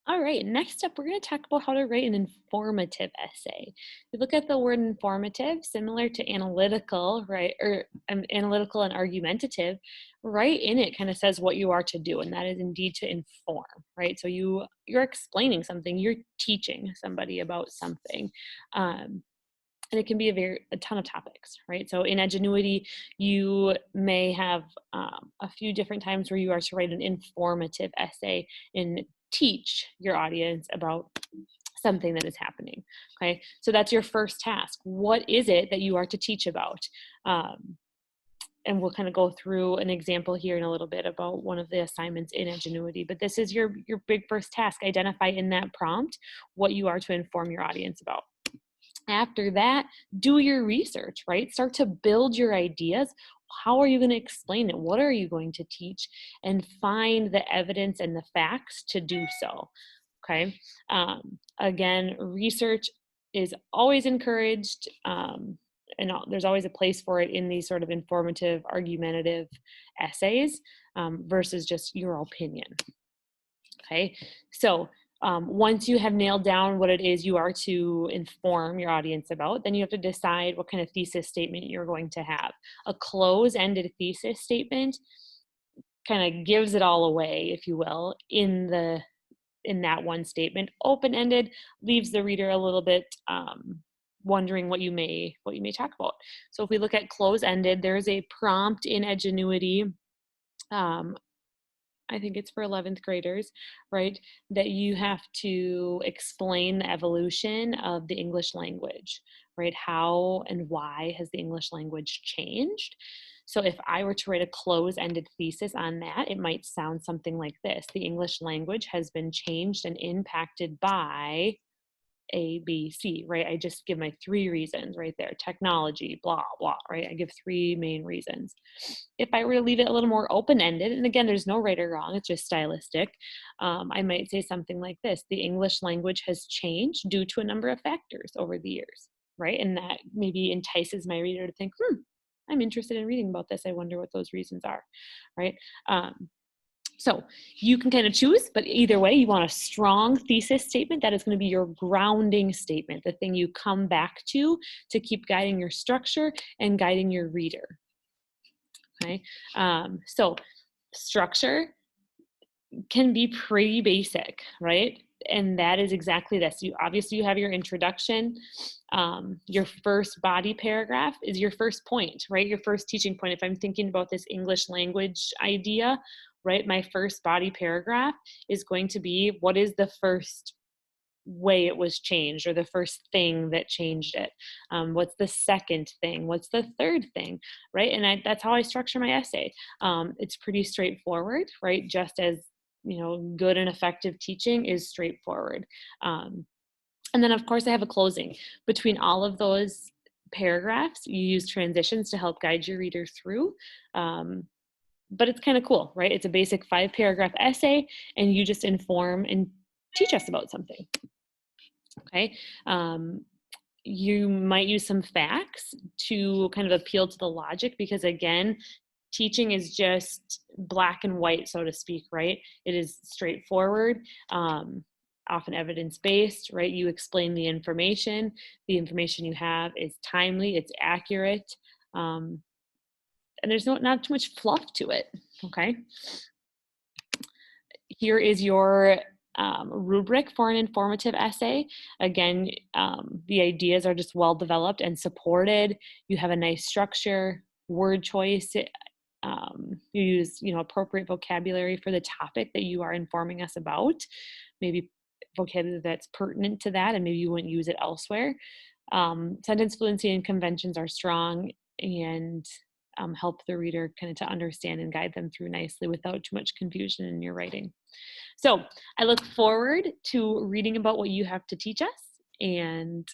All right, next up, we're going to talk about how to write an informative essay. We look at the word informative, similar to analytical, right? Or analytical and argumentative, right in it kind of says what you are to do, and that is indeed to inform, right? So you're explaining something, you're teaching somebody about something. And it can be a ton of topics, right? So in Edgenuity, you may have a few different times where you are to write an informative essay and teach your audience about something that is happening. Okay, so that's your first task. What is it that you are to teach about? And we'll kind of go through an example here in a little bit about one of the assignments in Edgenuity. But this is your big first task. Identify in that prompt what you are to inform your audience about. After that, do your research, right? Start to build your ideas. How are you going to explain it? What are you going to teach? And find the evidence and the facts to do so. Okay. Again, research is always encouraged, and there's always a place for it in these sort of informative, argumentative essays versus just your opinion. Okay. So once you have nailed down what it is you are to inform your audience about, then you have to decide what kind of thesis statement you're going to have. A close-ended thesis statement kind of gives it all away, if you will, in that one statement. Open-ended leaves the reader a little bit wondering what you may talk about. So if we look at close-ended, there's a prompt in Edgenuity. I think it's for 11th graders, right? That you have to explain the evolution of the English language, right? How and why has the English language changed? So if I were to write a close-ended thesis on that, it might sound something like this. The English language has been changed and impacted by A, B, C, right? I just give my three reasons right there. Technology, blah, blah, right? I give three main reasons. If I were to leave it a little more open-ended, and again, there's no right or wrong, it's just stylistic, I might say something like this. The English language has changed due to a number of factors over the years, right? And that maybe entices my reader to think, I'm interested in reading about this. I wonder what those reasons are, right? So you can kind of choose, but either way, you want a strong thesis statement that is going to be your grounding statement, the thing you come back to keep guiding your structure and guiding your reader. Okay, so structure can be pretty basic, right? And that is exactly this. You obviously you have your introduction. Your first body paragraph is your first point, right? Your first teaching point. If I'm thinking about this English language idea, right, my first body paragraph is going to be what is the first way it was changed, or the first thing that changed it. What's the second thing? What's the third thing, right? And that's how I structure my essay. It's pretty straightforward, right? Just as good and effective teaching is straightforward. And then of course I have a closing. Between all of those paragraphs, you use transitions to help guide your reader through. But it's kind of cool, right? It's a basic 5-paragraph essay, and you just inform and teach us about something. Okay. You might use some facts to kind of appeal to the logic, because again, teaching is just black and white, so to speak, right? It is straightforward, often evidence-based, right? You explain the information you have is timely, it's accurate, and there's not too much fluff to it, okay? Here is your rubric for an informative essay. Again, the ideas are just well developed and supported. You have a nice structure, word choice. You use appropriate vocabulary for the topic that you are informing us about. Maybe vocabulary that's pertinent to that, and maybe you wouldn't use it elsewhere. Sentence fluency and conventions are strong, and help the reader kind of to understand and guide them through nicely without too much confusion in your writing. So I look forward to reading about what you have to teach us, and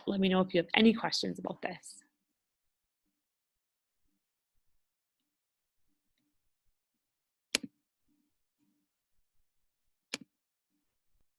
let me know if you have any questions about this.